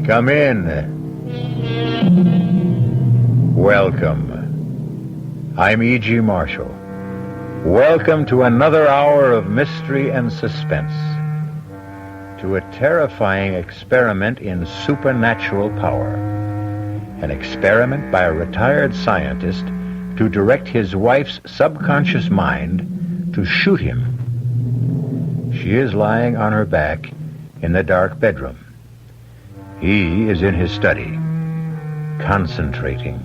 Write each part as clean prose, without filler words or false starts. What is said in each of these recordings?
Come in. Welcome. I'm E.G. Marshall. Welcome to another hour of mystery and suspense. To a terrifying experiment in supernatural power. An experiment by a retired scientist to direct his wife's subconscious mind to shoot him. She is lying on her back in the dark bedroom. He is in his study, concentrating,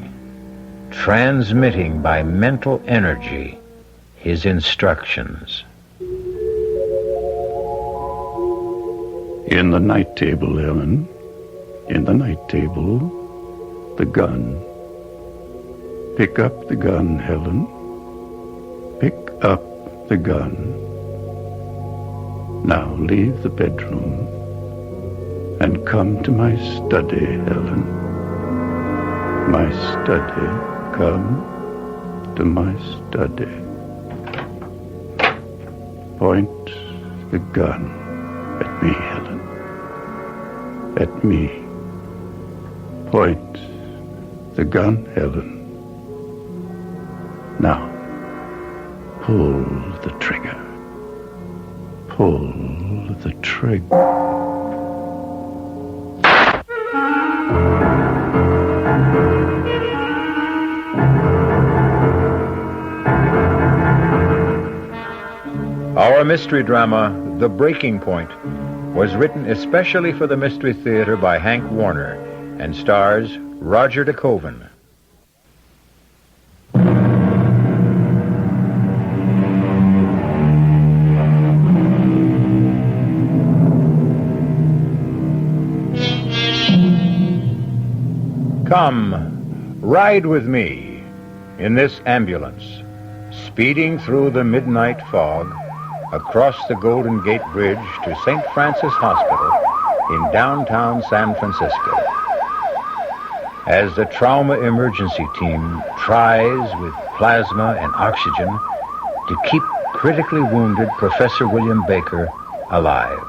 transmitting by mental energy his instructions. In the night table, Ellen. In the night table, the gun. Pick up the gun, Helen. Pick up the gun. Now leave the bedroom and come to my study, Helen. My study. Come to my study. Point the gun at me, Helen. At me. Point the gun, Helen. Now, pull the trigger. Pull the trigger. Our mystery drama, The Breaking Point, was written especially for the Mystery Theater by Hank Warner and stars Roger DeCoven. Come, ride with me in this ambulance, speeding through the midnight fog, across the Golden Gate Bridge to St. Francis Hospital in downtown San Francisco. As the trauma emergency team tries with plasma and oxygen to keep critically wounded Professor William Baker alive.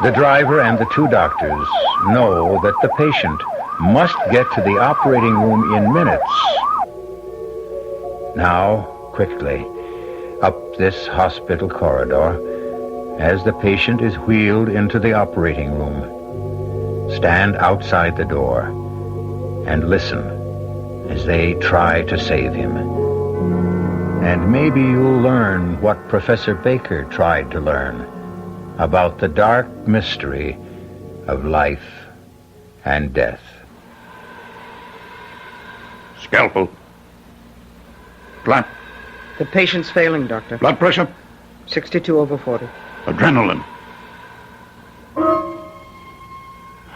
The driver and the two doctors know that the patient must get to the operating room in minutes. Now, quickly, up this hospital corridor, as the patient is wheeled into the operating room. Stand outside the door and listen as they try to save him. And maybe you'll learn what Professor Baker tried to learn about the dark mystery of life and death. Scalpel. Blood. The patient's failing, Doctor. Blood pressure. 62/40. Adrenaline.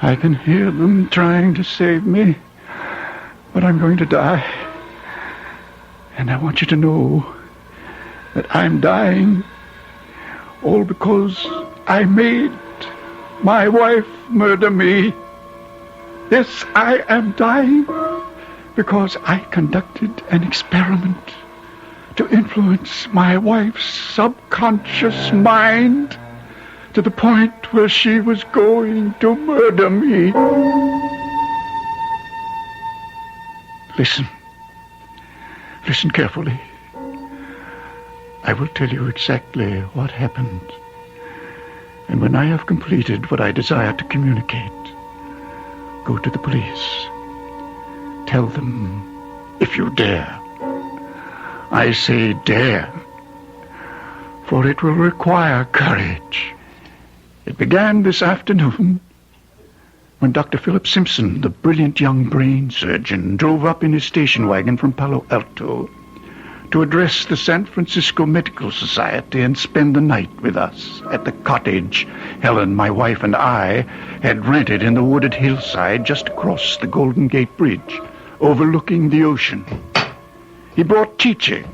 I can hear them trying to save me, but I'm going to die. And I want you to know that I'm dying all because I made my wife murder me. Yes, I am dying because I conducted an experiment to influence my wife's subconscious mind to the point where she was going to murder me. Listen. Listen carefully. I will tell you exactly what happened. And when I have completed what I desire to communicate, go to the police. Tell them, if you dare. I say dare, for it will require courage. It began this afternoon when Dr. Philip Simpson, the brilliant young brain surgeon, drove up in his station wagon from Palo Alto to address the San Francisco Medical Society and spend the night with us at the cottage Helen, my wife, and I had rented in the wooded hillside just across the Golden Gate Bridge, overlooking the ocean. He brought Chichi,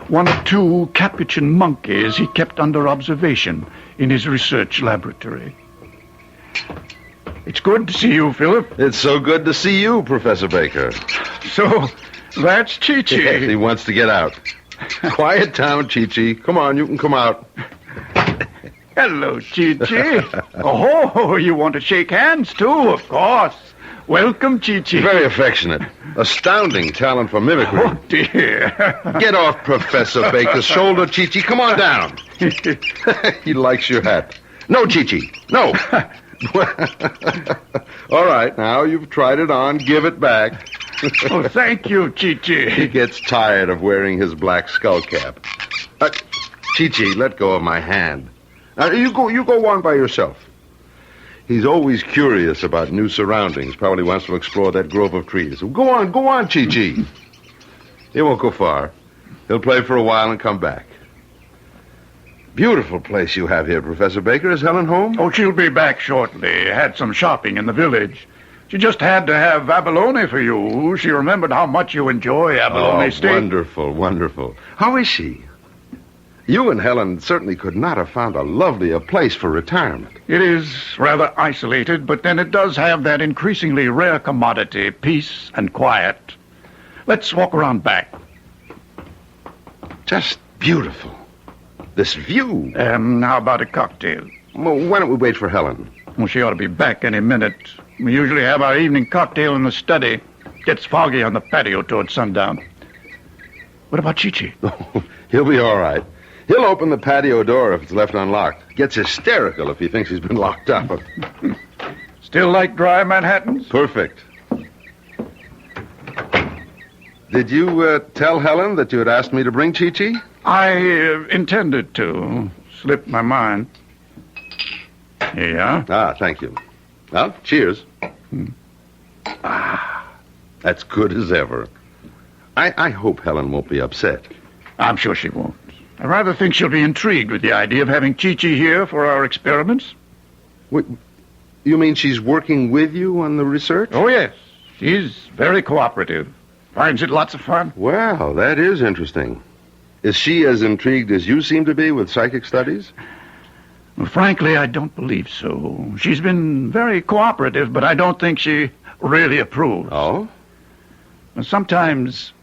one of two capuchin monkeys he kept under observation in his research laboratory. It's good to see you, Philip. It's so good to see you, Professor Baker. So, that's Chichi. He wants to get out. Quiet town, Chichi. Come on, you can come out. Hello, Chi-Chi. Oh, you want to shake hands, too, of course. Welcome, Chi-Chi. Very affectionate. Astounding talent for mimicry. Oh, dear. Get off Professor Baker's shoulder, Chi-Chi. Come on down. He likes your hat. No, Chi-Chi. No. All right, now you've tried it on. Give it back. Oh, thank you, Chi-Chi. He gets tired of wearing his black skull cap. Chi-Chi, let go of my hand. You go on by yourself. He's always curious about new surroundings. Probably wants to explore that grove of trees. Go on, Chi-Chi. He won't go far. He'll play for a while and come back. Beautiful place you have here, Professor Baker. Is Helen home? Oh, she'll be back shortly. Had some shopping in the village. She just had to have abalone for you. She remembered how much you enjoy abalone steak. Wonderful, wonderful. How is she? You and Helen certainly could not have found a lovelier place for retirement. It is rather isolated, but then it does have that increasingly rare commodity, peace and quiet. Let's walk around back. Just beautiful. This view. How about a cocktail? Well, why don't we wait for Helen? Well, she ought to be back any minute. We usually have our evening cocktail in the study. Gets foggy on the patio towards sundown. What about Chi-Chi? He'll be all right. He'll open the patio door if it's left unlocked. Gets hysterical if he thinks he's been locked up. Still like dry Manhattans? Perfect. Did you tell Helen that you had asked me to bring Chi-Chi? I intended to. Slipped my mind. Here you are. Ah, thank you. Well, cheers. That's good as ever. I hope Helen won't be upset. I'm sure she won't. I rather think she'll be intrigued with the idea of having Chi-Chi here for our experiments. Wait, you mean she's working with you on the research? Oh, yes. She's very cooperative. Finds it lots of fun. Well, that is interesting. Is she as intrigued as you seem to be with psychic studies? Well, frankly, I don't believe so. She's been very cooperative, but I don't think she really approves. Oh? Sometimes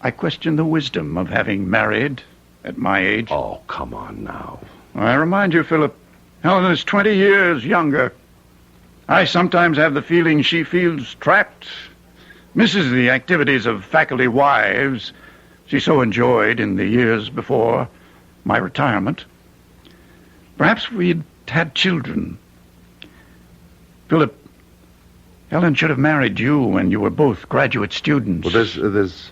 I question the wisdom of having married at my age. Oh, come on now. I remind you, Philip, Helen is 20 years younger. I sometimes have the feeling she feels trapped, misses the activities of faculty wives she so enjoyed in the years before my retirement. Perhaps we'd had children. Philip, Helen should have married you when you were both graduate students. Well, there's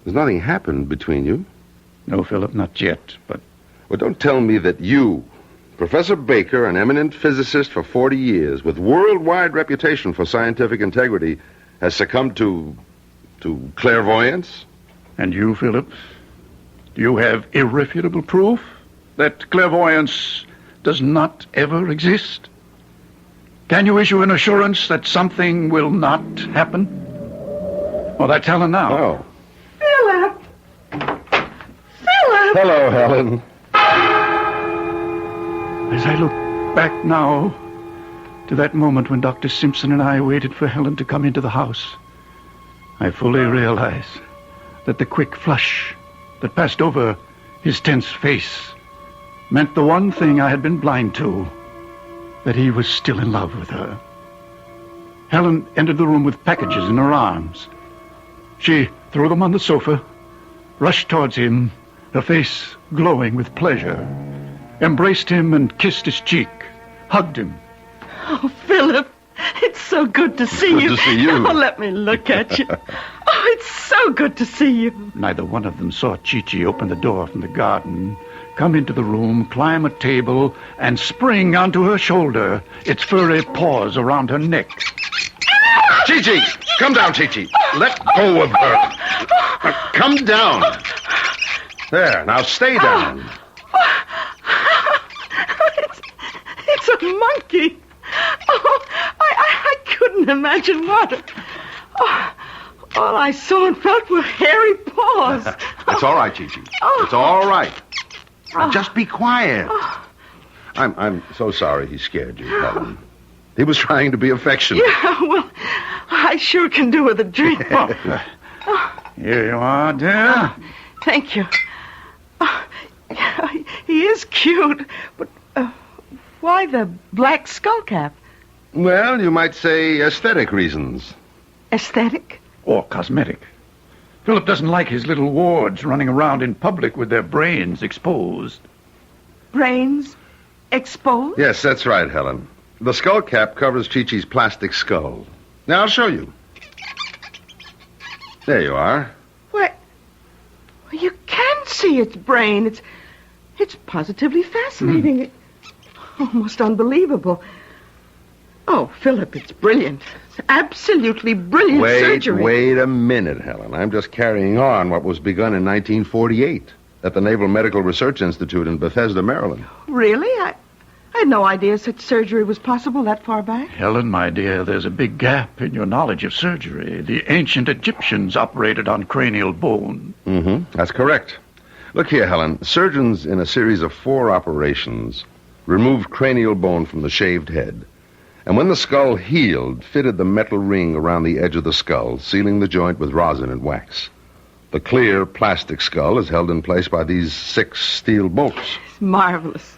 nothing happened between you. No, Philip, not yet, but... Well, don't tell me that you, Professor Baker, an eminent physicist for 40 years, with worldwide reputation for scientific integrity, has succumbed to clairvoyance? And you, Philip? Do you have irrefutable proof that clairvoyance does not ever exist? Can you issue an assurance that something will not happen? Well, that's Helen now. Oh. Philip! Hello, Helen. As I look back now to that moment when Dr. Simpson and I waited for Helen to come into the house, I fully realize that the quick flush that passed over his tense face meant the one thing I had been blind to, that he was still in love with her. Helen entered the room with packages in her arms. She threw them on the sofa, rushed towards him, her face glowing with pleasure, embraced him and kissed his cheek, hugged him. Oh, Philip, it's so good to see you. Good to see you. Oh, let me look at you. Oh, it's so good to see you. Neither one of them saw Chi-Chi open the door from the garden, come into the room, climb a table, and spring onto her shoulder, its furry paws around her neck. Chi-Chi! Come down, Chi-Chi. Let go of her. Now, come down. There, now stay down. It's a monkey. Oh, I couldn't imagine what. Oh, all I saw and felt were hairy paws. It's all right, Chi-Chi. It's all right. Now, just be quiet. I'm so sorry he scared you, Helen. He was trying to be affectionate. Yeah, well, I sure can do with a drink. Here you are, dear. Thank you. He is is cute. But why the black skull cap? Well, you might say aesthetic reasons. Aesthetic? Or cosmetic. Philip doesn't like his little wards running around in public with their brains exposed. Brains exposed? Yes, that's right, Helen. The skull cap covers Chi-Chi's plastic skull. Now, I'll show you. There you are. Why, you can see its brain. It's positively fascinating. Almost unbelievable. Oh, Philip, it's brilliant. It's absolutely brilliant surgery. Wait a minute, Helen. I'm just carrying on what was begun in 1948 at the Naval Medical Research Institute in Bethesda, Maryland. Really? I had no idea such surgery was possible that far back. Helen, my dear, there's a big gap in your knowledge of surgery. The ancient Egyptians operated on cranial bone. That's correct. Look here, Helen. Surgeons in a series of 4 operations removed cranial bone from the shaved head. And when the skull healed, fitted the metal ring around the edge of the skull, sealing the joint with rosin and wax. The clear plastic skull is held in place by these 6 steel bolts. It's marvelous.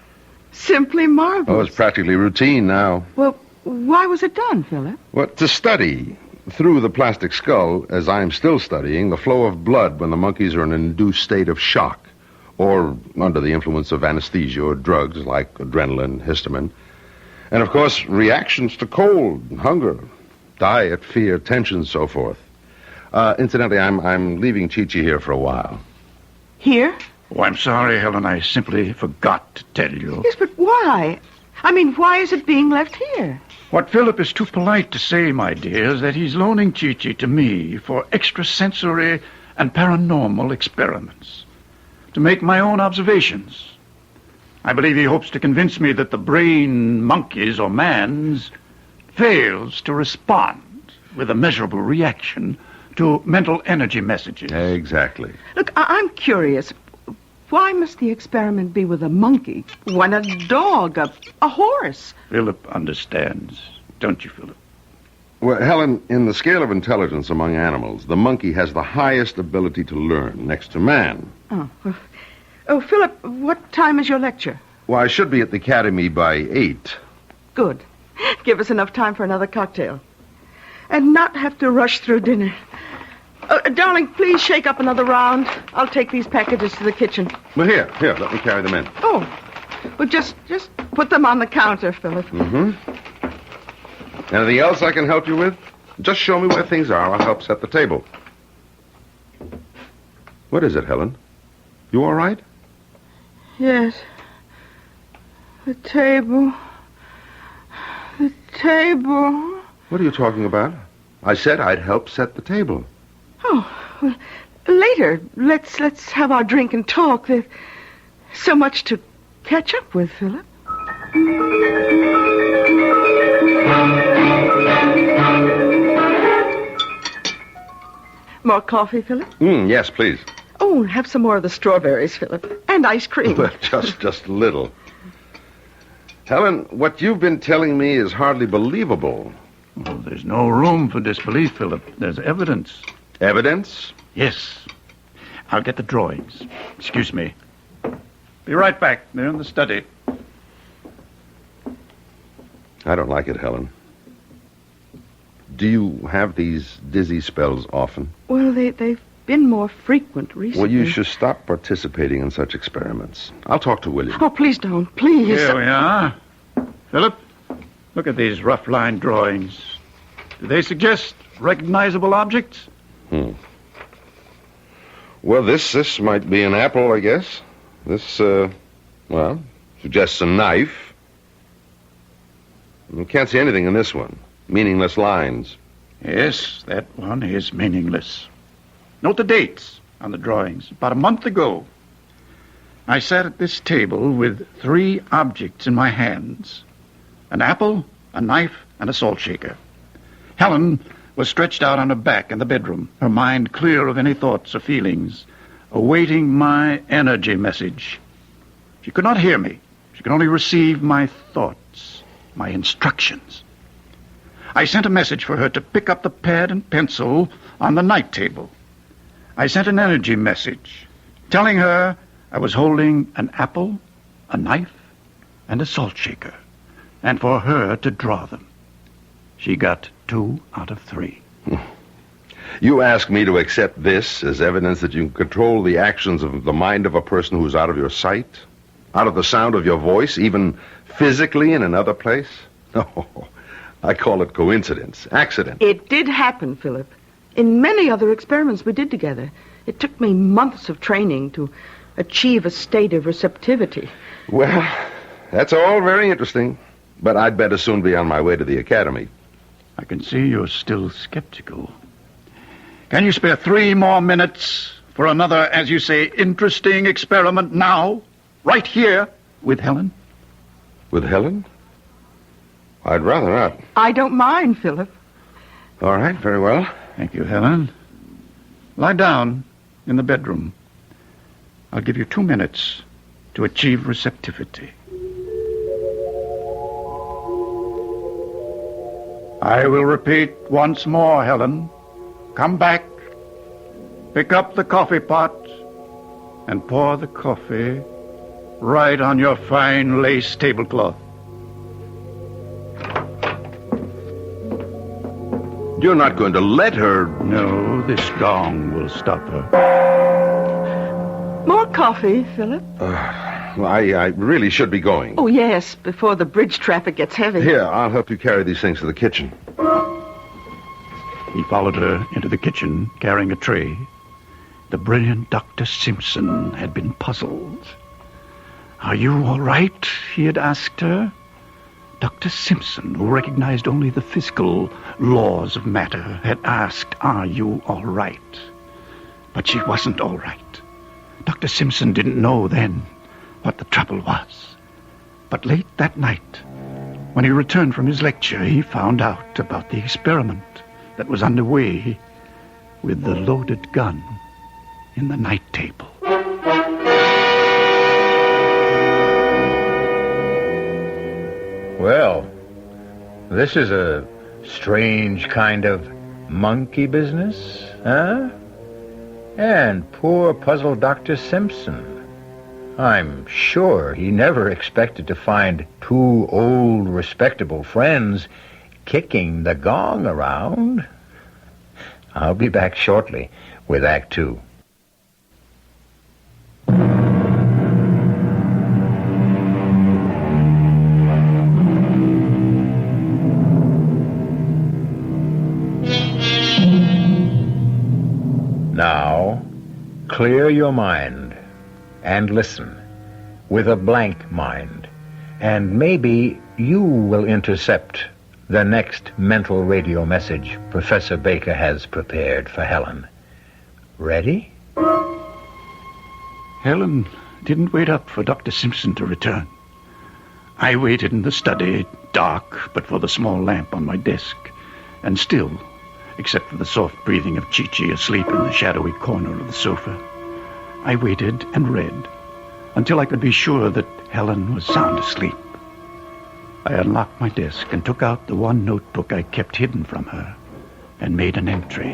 Simply marvelous. Oh, it's practically routine now. Well, why was it done, Philip? Well, to study through the plastic skull, as I'm still studying, the flow of blood when the monkeys are in an induced state of shock or under the influence of anesthesia or drugs like adrenaline, histamine. And, of course, reactions to cold, hunger, diet, fear, tension, so forth. Incidentally, I'm leaving Chi-Chi here for a while. Here? Oh, I'm sorry, Helen. I simply forgot to tell you. Yes, but why? I mean, why is it being left here? What Philip is too polite to say, my dear, is that he's loaning Chi-Chi to me for extrasensory and paranormal experiments, to make my own observations. I believe he hopes to convince me that the brain, monkeys or man's, fails to respond with a measurable reaction to mental energy messages. Exactly. Look, I'm curious. Why must the experiment be with a monkey when a dog, a horse? Philip understands, don't you, Philip? Well, Helen, in the scale of intelligence among animals, the monkey has the highest ability to learn, next to man. Oh, Philip, what time is your lecture? Well, I should be at the academy by 8. Good. Give us enough time for another cocktail. And not have to rush through dinner. Darling, please shake up another round. I'll take these packages to the kitchen. Well, here, let me carry them in. Oh, well, just put them on the counter, Philip. Anything else I can help you with? Just show me where things are. I'll help set the table. What is it, Helen? You all right? Yes. The table. The table. What are you talking about? I said I'd help set the table. Oh, well, later. Let's have our drink and talk. There's so much to catch up with, Philip. More coffee, Philip? Yes, please. Oh, have some more of the strawberries, Philip. And ice cream. Well, just a little. Helen, what you've been telling me is hardly believable. Well, there's no room for disbelief, Philip. There's evidence. Evidence? Yes. I'll get the drawings. Excuse me. Be right back. They're in the study. I don't like it, Helen. Do you have these dizzy spells often? Well, they've been more frequent recently. Well, you should stop participating in such experiments. I'll talk to William. Oh, please don't. Please. Here we are. Philip, look at these rough line drawings. Do they suggest recognizable objects? Well, this might be an apple, I guess. This, suggests a knife. You can't see anything in this one. Meaningless lines. Yes, that one is meaningless. Note the dates on the drawings. About a month ago, I sat at this table with 3 objects in my hands. An apple, a knife, and a salt shaker. Helen was stretched out on her back in the bedroom, her mind clear of any thoughts or feelings, awaiting my energy message. She could not hear me. She could only receive my thoughts, my instructions. I sent a message for her to pick up the pad and pencil on the night table. I sent an energy message telling her I was holding an apple, a knife, and a salt shaker, and for her to draw them. She got 2 out of 3. You ask me to accept this as evidence that you can control the actions of the mind of a person who's out of your sight? Out of the sound of your voice, even physically in another place? No, I call it coincidence, accident. It did happen, Philip. In many other experiments we did together. It took me months of training to achieve a state of receptivity. Well, that's all very interesting, but I'd better soon be on my way to the academy. I can see you're still skeptical. Can you spare 3 more minutes for another, as you say, interesting experiment now? Right here with Helen? With Helen? I'd rather not. I don't mind, Philip. All right, very well. Thank you, Helen. Lie down in the bedroom. I'll give you 2 minutes to achieve receptivity. I will repeat once more, Helen. Come back, pick up the coffee pot, and pour the coffee right on your fine lace tablecloth. You're not going to let her... No, this gong will stop her. More coffee, Philip? I really should be going. Oh, yes, before the bridge traffic gets heavy. Here, I'll help you carry these things to the kitchen. He followed her into the kitchen, carrying a tray. The brilliant Dr. Simpson had been puzzled. "Are you all right?" he had asked her. Dr. Simpson, who recognized only the physical laws of matter, had asked, "Are you all right?" But she wasn't all right. Dr. Simpson didn't know then what the trouble was. But late that night, when he returned from his lecture, he found out about the experiment that was underway with the loaded gun in the night table. Well, this is a strange kind of monkey business, huh? And poor puzzled Dr. Simpson. I'm sure he never expected to find 2 old, respectable friends kicking the gong around. I'll be back shortly with Act 2. Now, clear your mind and listen with a blank mind, and maybe you will intercept the next mental radio message Professor Baker has prepared for Helen. Ready? Helen didn't wait up for Dr. Simpson to return. I waited in the study, dark but for the small lamp on my desk, and still, except for the soft breathing of Chi-Chi asleep in the shadowy corner of the sofa. I waited and read until I could be sure that Helen was sound asleep. I unlocked my desk and took out the one notebook I kept hidden from her and made an entry.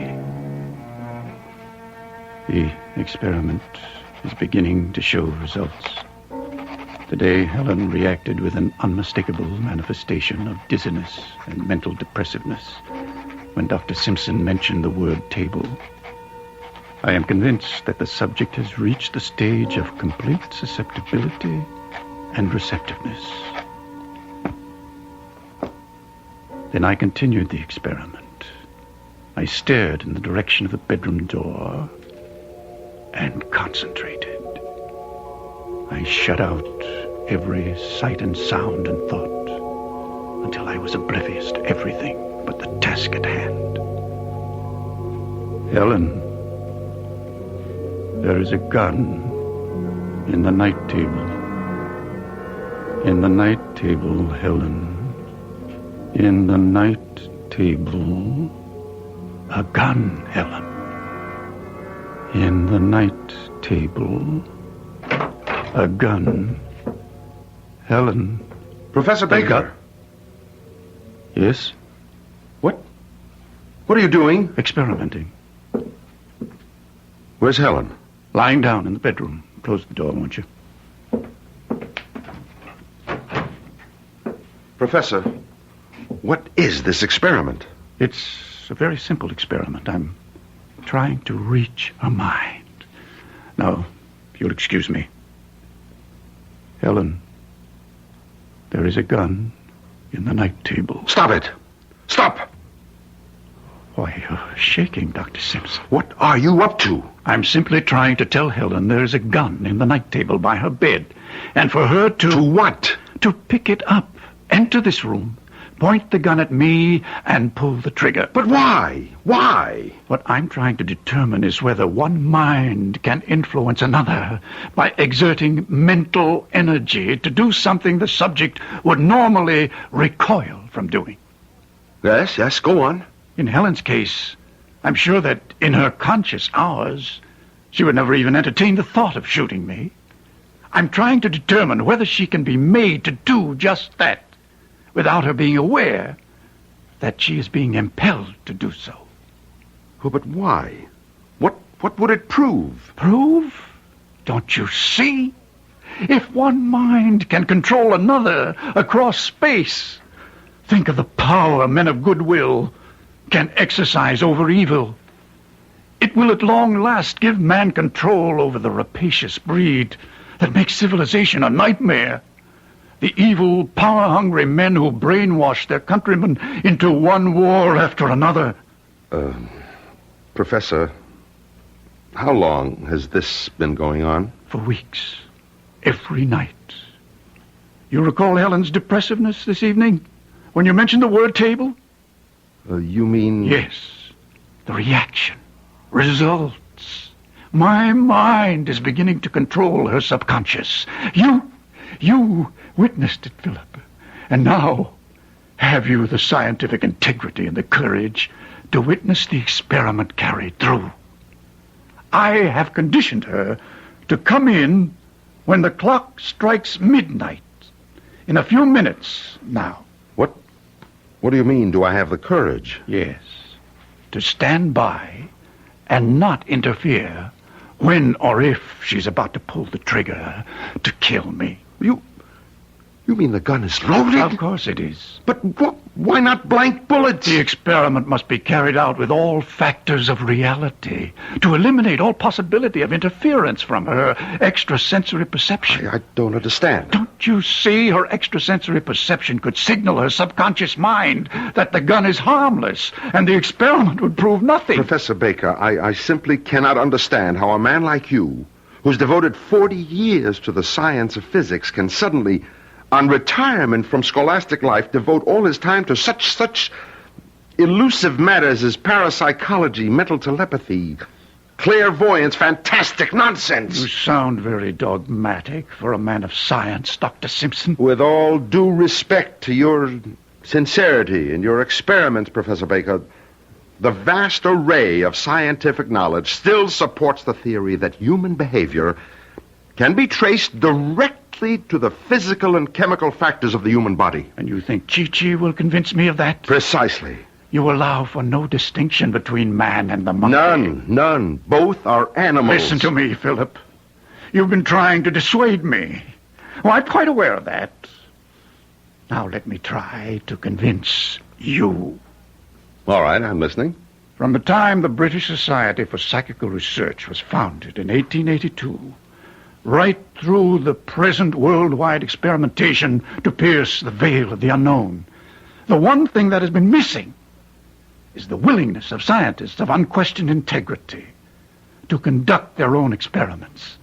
The experiment is beginning to show results. Today, Helen reacted with an unmistakable manifestation of dizziness and mental depressiveness when Dr. Simpson mentioned the word table. I am convinced that the subject has reached the stage of complete susceptibility and receptiveness. Then I continued the experiment. I stared in the direction of the bedroom door and concentrated. I shut out every sight and sound and thought until I was oblivious to everything but the task at hand. Helen, there is a gun in the night table. In the night table, Helen. In the night table. A gun, Helen. In the night table. A gun. Helen. Professor Baker. Yes? What are you doing? Experimenting. Where's Helen? Lying down in the bedroom. Close the door, won't you? Professor, what is this experiment? It's a very simple experiment. I'm trying to reach her mind. Now, if you'll excuse me. Helen, there is a gun in the night table. Stop it! Stop! Why, you're shaking, Dr. Simpson. What are you up to? I'm simply trying to tell Helen there's a gun in the night table by her bed. And for her to... To what? To pick it up, enter this room, point the gun at me, and pull the trigger. But why? Why? What I'm trying to determine is whether one mind can influence another by exerting mental energy to do something the subject would normally recoil from doing. Yes, go on. In Helen's case, I'm sure that in her conscious hours, she would never even entertain the thought of shooting me. I'm trying to determine whether she can be made to do just that without her being aware that she is being impelled to do so. Oh, but why? What would it prove? Prove? Don't you see? If one mind can control another across space, think of the power men of goodwill can exercise over evil. It will at long last give man control over the rapacious breed that makes civilization a nightmare. The evil, power-hungry men who brainwash their countrymen into one war after another. Professor, how long has this been going on? For weeks. Every night. You recall Helen's depressiveness this evening when you mentioned the word table? You mean... Yes. The reaction. Results. My mind is beginning to control her subconscious. You witnessed it, Philip. And now, have you the scientific integrity and the courage to witness the experiment carried through? I have conditioned her to come in when the clock strikes midnight. In a few minutes now. What do you mean, do I have the courage? Yes. To stand by and not interfere when or if she's about to pull the trigger to kill me. You mean the gun is loaded? Of course it is. But why not blank bullets? The experiment must be carried out with all factors of reality to eliminate all possibility of interference from her extrasensory perception. I don't understand. Don't you see? Her extrasensory perception could signal her subconscious mind that the gun is harmless, and the experiment would prove nothing. Professor Baker, I simply cannot understand how a man like you, who's devoted 40 years to the science of physics, can suddenly, on retirement from scholastic life, devote all his time to such elusive matters as parapsychology, mental telepathy, clairvoyance, fantastic nonsense. You sound very dogmatic for a man of science, Dr. Simpson. With all due respect to your sincerity and your experiments, Professor Baker, the vast array of scientific knowledge still supports the theory that human behavior can be traced directly to the physical and chemical factors of the human body. And you think Chi-Chi will convince me of that? Precisely. You allow for no distinction between man and the monkey? None. Both are animals. Listen to me, Philip. You've been trying to dissuade me. Well, I'm quite aware of that. Now let me try to convince you. All right, I'm listening. From the time the British Society for Psychical Research was founded in 1882, right through the present worldwide experimentation to pierce the veil of the unknown, the one thing that has been missing is the willingness of scientists of unquestioned integrity to conduct their own experiments.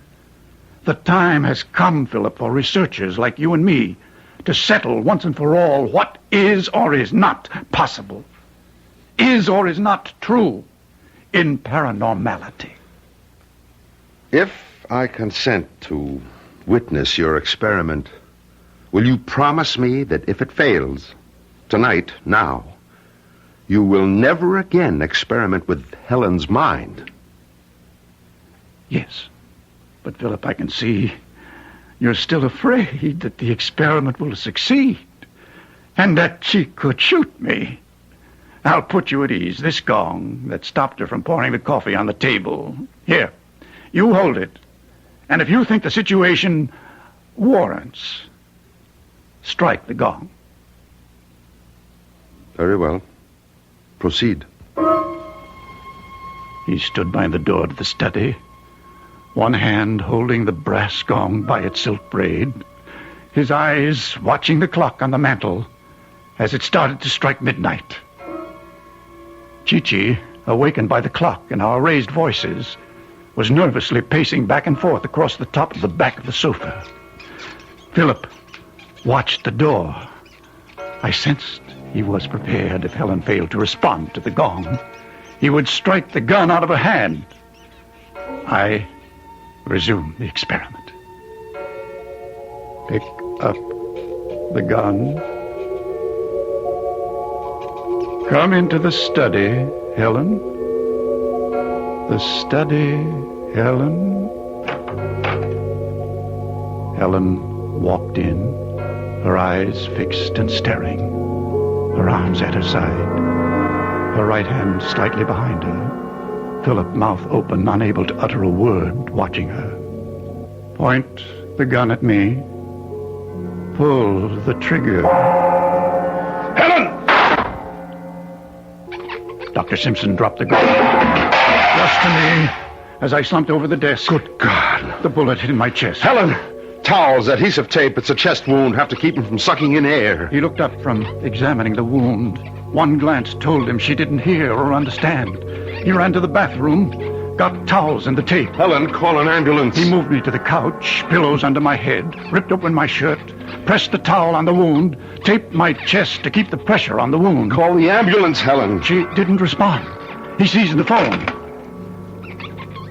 The time has come, Philip, for researchers like you and me to settle once and for all what is or is not possible, is or is not true in paranormality. If I consent to witness your experiment, will you promise me that if it fails, tonight, now, you will never again experiment with Helen's mind? Yes. But, Philip, I can see you're still afraid that the experiment will succeed and that she could shoot me. I'll put you at ease. This gong that stopped her from pouring the coffee on the table. Here, you hold it. And if you think the situation warrants, strike the gong. Very well. Proceed. He stood by the door to the study, one hand holding the brass gong by its silk braid, his eyes watching the clock on the mantel as it started to strike midnight. Chi-Chi, awakened by the clock and our raised voices, was nervously pacing back and forth across the top of the back of the sofa. Philip watched the door. I sensed he was prepared if Helen failed to respond to the gong. He would strike the gun out of her hand. I resumed the experiment. Pick up the gun. Come into the study, Helen. The study, Helen. Helen walked in, her eyes fixed and staring, her arms at her side, her right hand slightly behind her, Philip, mouth open, unable to utter a word, watching her. Point the gun at me. Pull the trigger. Helen! Dr. Simpson dropped the gun. Rushed to me as I slumped over the desk. Good God. The bullet hit in my chest. Helen! Towels, adhesive tape. It's a chest wound. Have to keep him from sucking in air. He looked up from examining the wound. One glance told him she didn't hear or understand. He ran to the bathroom, got towels and the tape. Helen, call an ambulance. He moved me to the couch, pillows under my head, ripped open my shirt, pressed the towel on the wound, taped my chest to keep the pressure on the wound. Call the ambulance, Helen. She didn't respond. He seized the phone.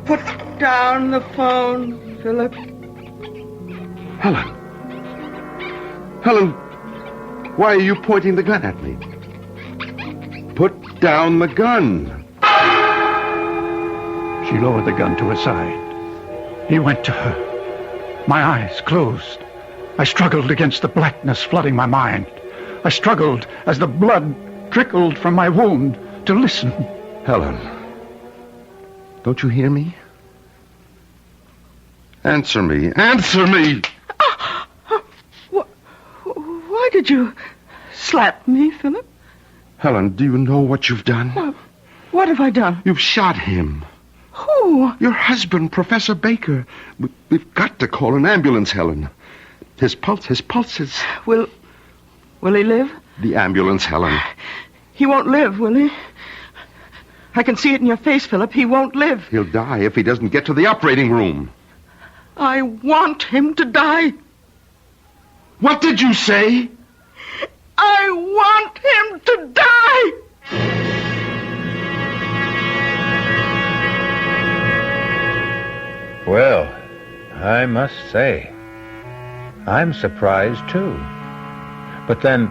Put down the phone, Philip. Helen. Helen, why are you pointing the gun at me? Put down the gun. She lowered the gun to her side. He went to her. My eyes closed. I struggled against the blackness flooding my mind. I struggled as the blood trickled from my wound to listen. Helen, don't you hear me? Answer me. Answer me! Why did you slap me, Philip? Helen, do you know what you've done? What have I done? You've shot him. Who? Your husband, Professor Baker. We've got to call an ambulance, Helen. His pulse is... Will he live? The ambulance, Helen. He won't live, will he? I can see it in your face, Philip. He won't live. He'll die if he doesn't get to the operating room. I want him to die. What did you say? I want him to die! Well, I must say, I'm surprised, too. But then,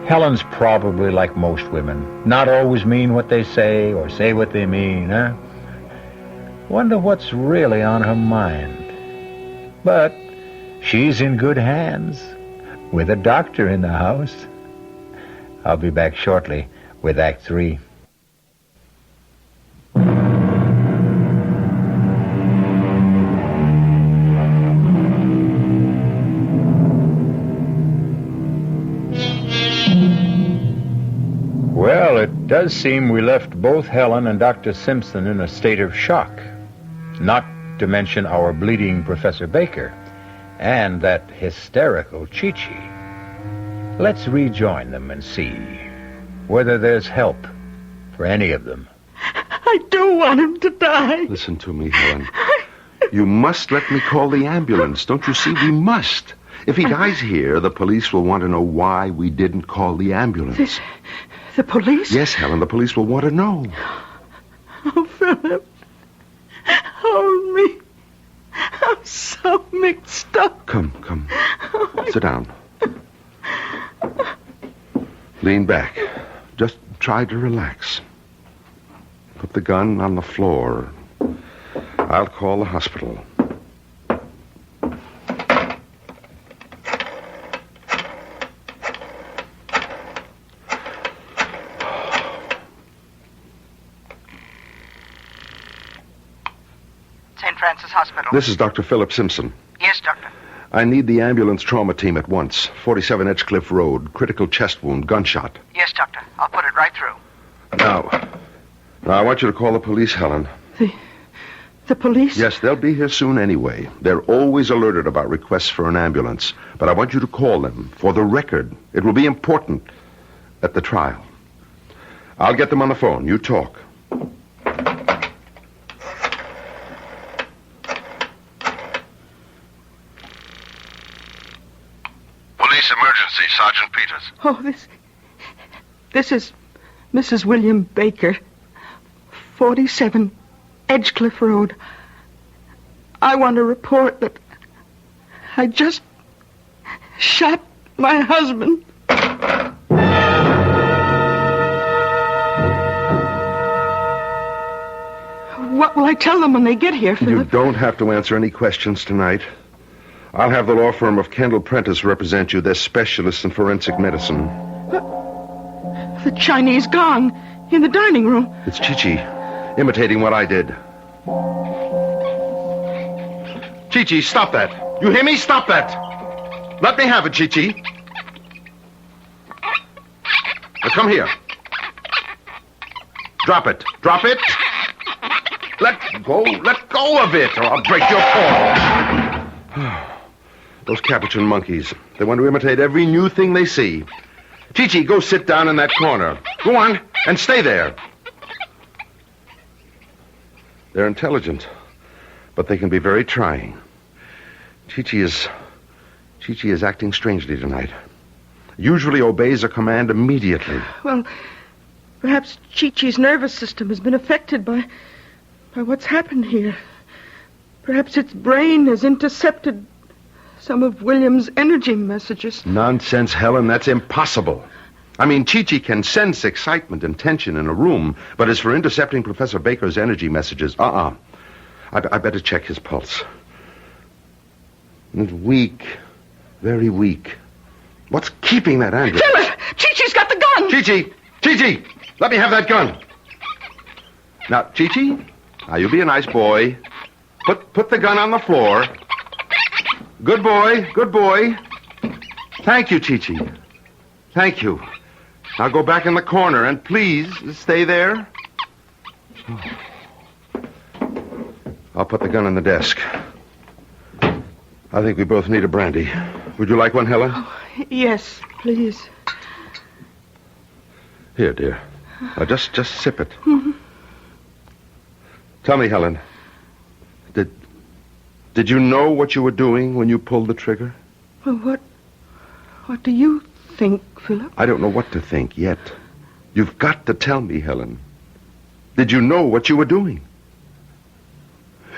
Helen's probably like most women. Not always mean what they say or say what they mean, huh? Wonder what's really on her mind. But she's in good hands, with a doctor in the house. I'll be back shortly with Act 3. Well, it does seem we left both Helen and Dr. Simpson in a state of shock. Not to mention our bleeding Professor Baker and that hysterical Chi-Chi. Let's rejoin them and see whether there's help for any of them. I do want him to die. Listen to me, Helen. You must let me call the ambulance. Don't you see? We must. If he dies here, the police will want to know why we didn't call the ambulance. The police? Yes, Helen, the police will want to know. Oh, Philip. Hold me. I'm so mixed up. Come. Sit down. Lean back. Just try to relax. Put the gun on the floor. I'll call the hospital. St. Francis Hospital. This is Dr. Philip Simpson. Yes, doctor. I need the ambulance trauma team at once. 47 Edgecliff Road, critical chest wound, gunshot. Yes, Doctor. I'll put it right through. Now, I want you to call the police, Helen. The police? Yes, they'll be here soon anyway. They're always alerted about requests for an ambulance. But I want you to call them for the record. It will be important at the trial. I'll get them on the phone. You talk. Police emergency, Sergeant Peters. Oh, this is Mrs. William Baker, 47 Edgecliff Road. I want to report that I just shot my husband. What will I tell them when they get here, Philip? You don't have to answer any questions tonight. I'll have the law firm of Kendall Prentice represent you. They're specialists in forensic medicine. The Chinese gong in the dining room. It's Chi-Chi, imitating what I did. Chi-Chi, stop that. You hear me? Stop that. Let me have it, Chi-Chi. Now come here. Drop it. Drop it. Let go of it, or I'll break your paw. Those Capuchin monkeys. They want to imitate every new thing they see. Chi-Chi, go sit down in that corner. Go on, and stay there. They're intelligent, but they can be very trying. Chi-Chi is acting strangely tonight. Usually obeys a command immediately. Well, perhaps Chi-Chi's nervous system has been affected by what's happened here. Perhaps its brain has intercepted some of William's energy messages. Nonsense, Helen. That's impossible. I mean, Chi-Chi can sense excitement and tension in a room, but as for intercepting Professor Baker's energy messages, I better check his pulse. It's weak. Very weak. What's keeping that anger? Philip! Chi-Chi's got the gun! Chi-Chi! Let me have that gun. Now, Chi-Chi, now you be a nice boy. Put the gun on the floor. Good boy. Thank you, Chi-Chi. Thank you. Now go back in the corner and please stay there. I'll put the gun on the desk. I think we both need a brandy. Would you like one, Helen? Oh, yes, please. Here, dear. Now just sip it. Mm-hmm. Tell me, Helen. Did you know what you were doing when you pulled the trigger? Well, what do you think, Philip? I don't know what to think yet. You've got to tell me, Helen. Did you know what you were doing?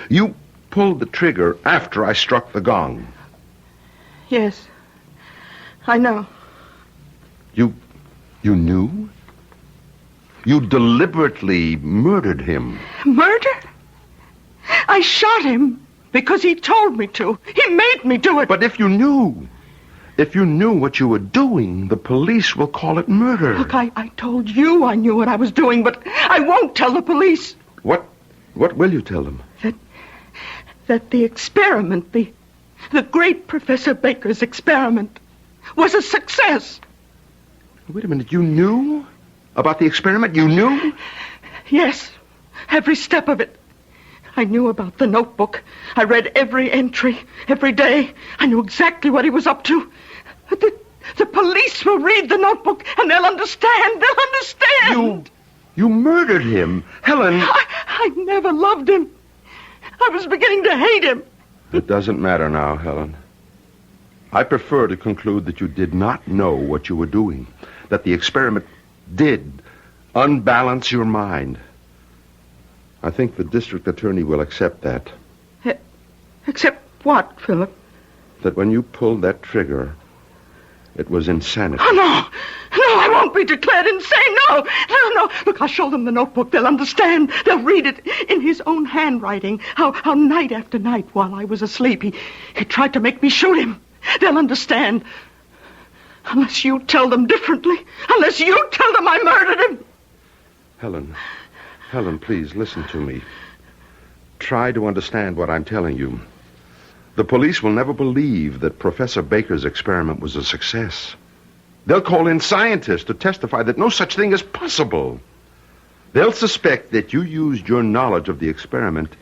You pulled the trigger after I struck the gong. Yes, I know. You knew? You deliberately murdered him. Murder? I shot him because he told me to. He made me do it. But if you knew what you were doing, the police will call it murder. Look, I told you I knew what I was doing, but I won't tell the police. What will you tell them? That the experiment, the great Professor Baker's experiment, was a success. Wait a minute, you knew about the experiment? You knew? Yes, every step of it. I knew about the notebook. I read every entry, every day. I knew exactly what he was up to. The police will read the notebook, and they'll understand. They'll understand. You murdered him. Helen. I never loved him. I was beginning to hate him. It doesn't matter now, Helen. I prefer to conclude that you did not know what you were doing, that the experiment did unbalance your mind. I think the district attorney will accept that. Accept what, Philip? That when you pulled that trigger, it was insanity. Oh, no, I won't be declared insane. No. Look, I'll show them the notebook. They'll understand. They'll read it in his own handwriting. How night after night while I was asleep, he tried to make me shoot him. They'll understand. Unless you tell them differently. Unless you tell them I murdered him. Helen, please listen to me. Try to understand what I'm telling you. The police will never believe that Professor Baker's experiment was a success. They'll call in scientists to testify that no such thing is possible. They'll suspect that you used your knowledge of the experiment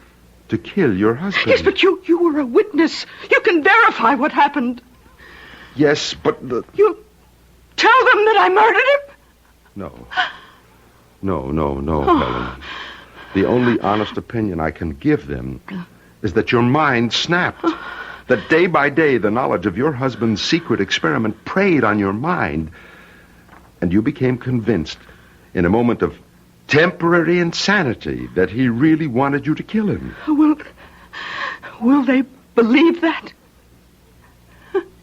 to kill your husband. Yes, but you were a witness. You can verify what happened. Yes, but You tell them that I murdered him? No, Helen. The only honest opinion I can give them is that your mind snapped. That day by day, the knowledge of your husband's secret experiment preyed on your mind, and you became convinced, in a moment of temporary insanity, that he really wanted you to kill him. Will they believe that?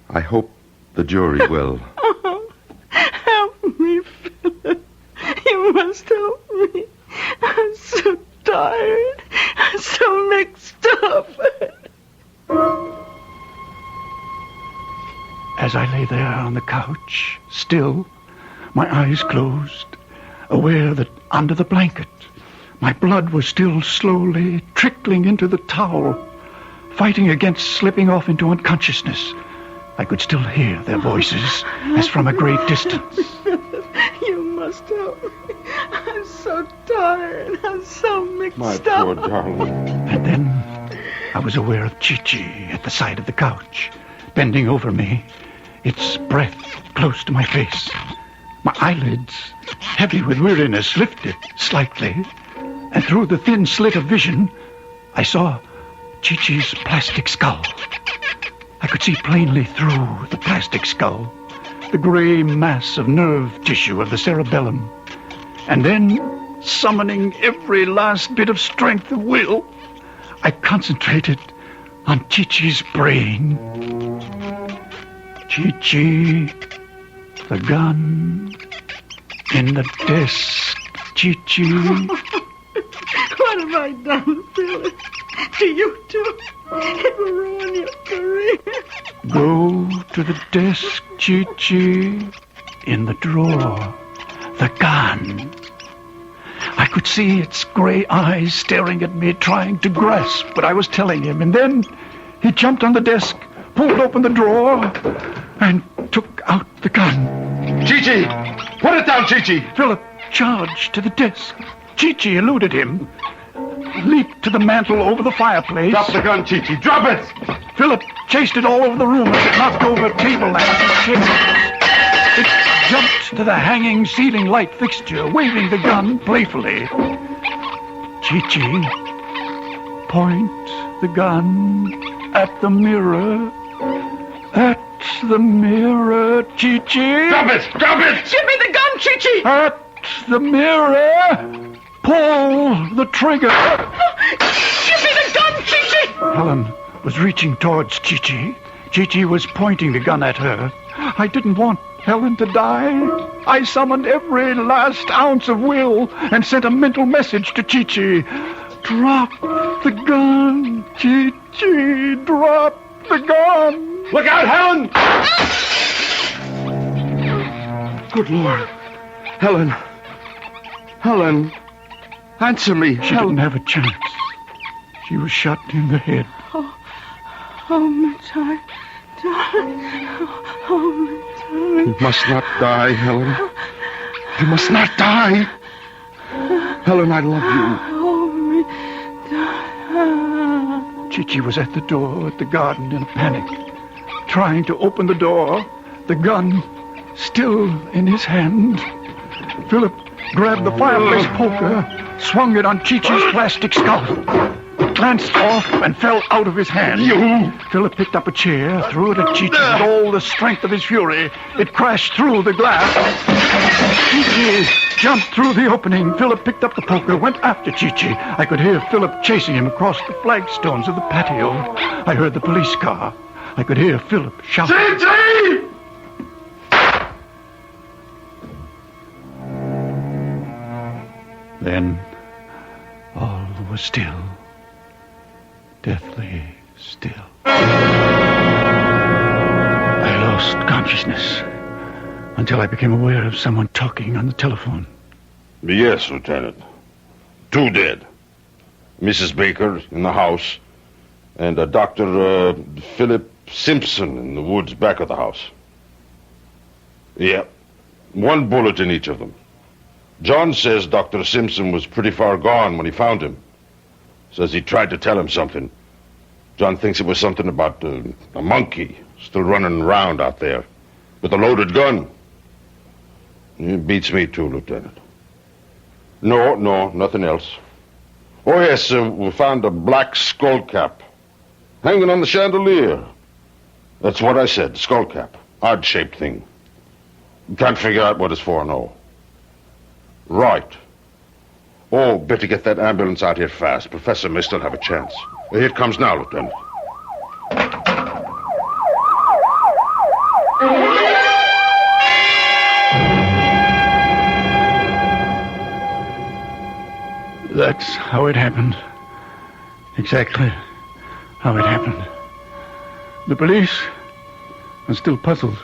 I hope the jury will. Help me, Philip. You must help me. I'm so tired. I'm so mixed up. As I lay there on the couch, still, my eyes closed, aware that under the blanket, my blood was still slowly trickling into the towel, fighting against slipping off into unconsciousness, I could still hear their voices as from a great distance. You must help me. I'm so tired. I'm so mixed My up. poor darling. And then I was aware of Chi-Chi at the side of the couch, bending over me, its breath close to my face. My eyelids, heavy with weariness, lifted slightly, and through the thin slit of vision, I saw Chi-Chi's plastic skull. I could see plainly through the plastic skull, the gray mass of nerve tissue of the cerebellum. And then, summoning every last bit of strength of will, I concentrated on Chi-Chi's brain. Chi-Chi, the gun, in the desk, Chi-Chi. What have I done, Philip? To you too? It will ruin your career. Go to the desk, Chi-Chi, in the drawer, the gun. I could see its gray eyes staring at me, trying to grasp what I was telling him. And then he jumped on the desk, pulled open the drawer, and took out the gun. Chi-Chi! Put it down, Chi-Chi! Philip charged to the desk. Chi-Chi eluded him, leaped to the mantel over the fireplace. Drop the gun, Chi-Chi! Drop it! Philip chased it all over the room as it knocked over table lamps and chairs. It jumped to the hanging ceiling light fixture, waving the gun playfully. Chi-Chi, point the gun at the mirror. At the mirror, Chi-Chi. Drop it! Drop it! Give me the gun, Chi-Chi! At the mirror, pull the trigger. Give me the gun, Chi-Chi! Helen was reaching towards Chi-Chi. Chi-Chi was pointing the gun at her. I didn't want Helen to die. I summoned every last ounce of will and sent a mental message to Chi-Chi. Drop the gun, Chi-Chi. Drop the gun. Look out, Helen! Good Lord. Helen. Helen. Answer me, She Helen. didn't have a chance. She was shot in the head. Oh, my darling. Oh, my darling. You must not die, Helen. You must not die. Helen, I love you. Oh, my darling. Chi-Chi was at the door at the garden in a panic, trying to open the door, the gun still in his hand. Philip grabbed the fireplace poker, swung it on Chi-Chi's plastic skull. It glanced off and fell out of his hand. You! Philip picked up a chair, threw it at Chi-Chi with all the strength of his fury. It crashed through the glass. Chi-Chi jumped through the opening. Philip picked up the poker, went after Chi-Chi. I could hear Philip chasing him across the flagstones of the patio. I heard the police car. I could hear Philip shouting. Chi-Chi! Then all was still, deathly still. I lost consciousness until I became aware of someone talking on the telephone. Yes, Lieutenant. 2 dead. Mrs. Baker in the house, and a Dr. Philip Simpson in the woods back of the house. Yeah, one bullet in each of them. John says Dr. Simpson was pretty far gone when he found him. Says he tried to tell him something. John thinks it was something about a monkey still running around out there with a loaded gun. It beats me too, Lieutenant. No, nothing else. Oh, yes, we found a black skull cap hanging on the chandelier. That's what I said, skull cap. Odd-shaped thing. Can't figure out what it's for, no. Right. Oh, better get that ambulance out here fast. Professor may still have a chance. Here it comes now, Lieutenant. That's how it happened. Exactly how it happened. The police are still puzzled.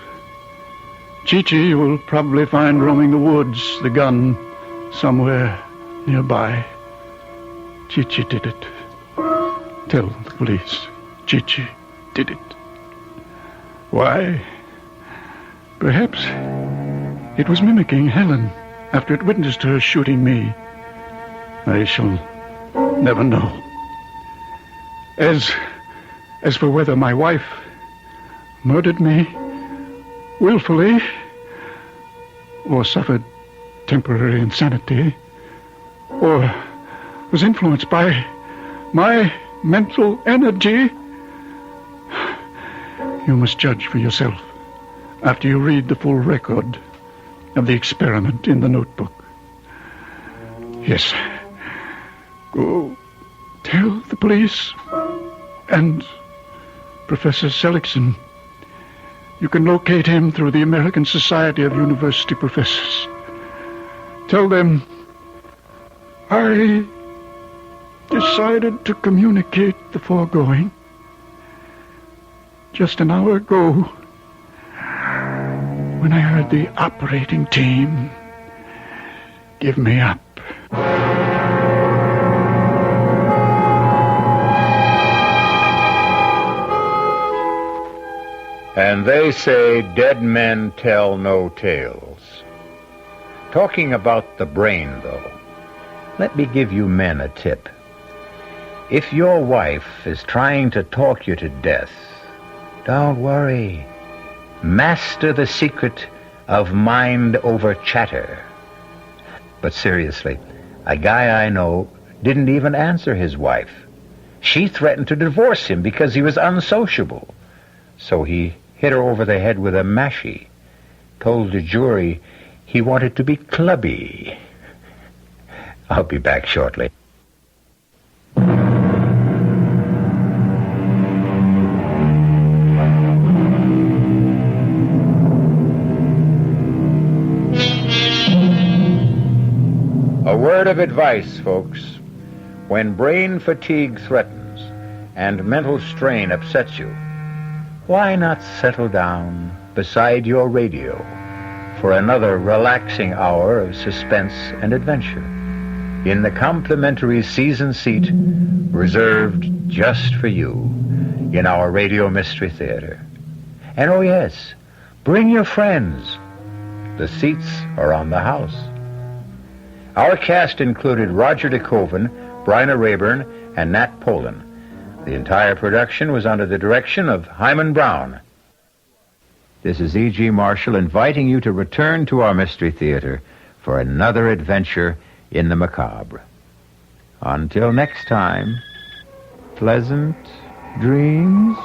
Chi-Chi will probably find roaming the woods the gun somewhere nearby. Chi-Chi did it. Tell the police Chi-Chi did it. Why? Perhaps it was mimicking Helen after it witnessed her shooting me. I shall never know. As for whether my wife murdered me willfully or suffered temporary insanity or was influenced by my mental energy, you must judge for yourself after you read the full record of the experiment in the notebook. Yes. Go tell the police and Professor Seligson. You can locate him through the American Society of University Professors. Tell them I decided to communicate the foregoing just an hour ago when I heard the operating team give me up. And they say dead men tell no tales. Talking about the brain, though, let me give you men a tip. If your wife is trying to talk you to death, don't worry. Master the secret of mind over chatter. But seriously, a guy I know didn't even answer his wife. She threatened to divorce him because he was unsociable. So he hit her over the head with a mashie, told the jury he wanted to be clubby. I'll be back shortly. A word of advice, folks. When brain fatigue threatens and mental strain upsets you, why not settle down beside your radio for another relaxing hour of suspense and adventure in the complimentary season seat reserved just for you in our Radio Mystery Theater. And oh yes, bring your friends. The seats are on the house. Our cast included Roger DeKoven, Bryna Rayburn, and Nat Polen. The entire production was under the direction of Himan Brown. This is E.G. Marshall inviting you to return to our Mystery Theater for another adventure in the macabre. Until next time, pleasant dreams.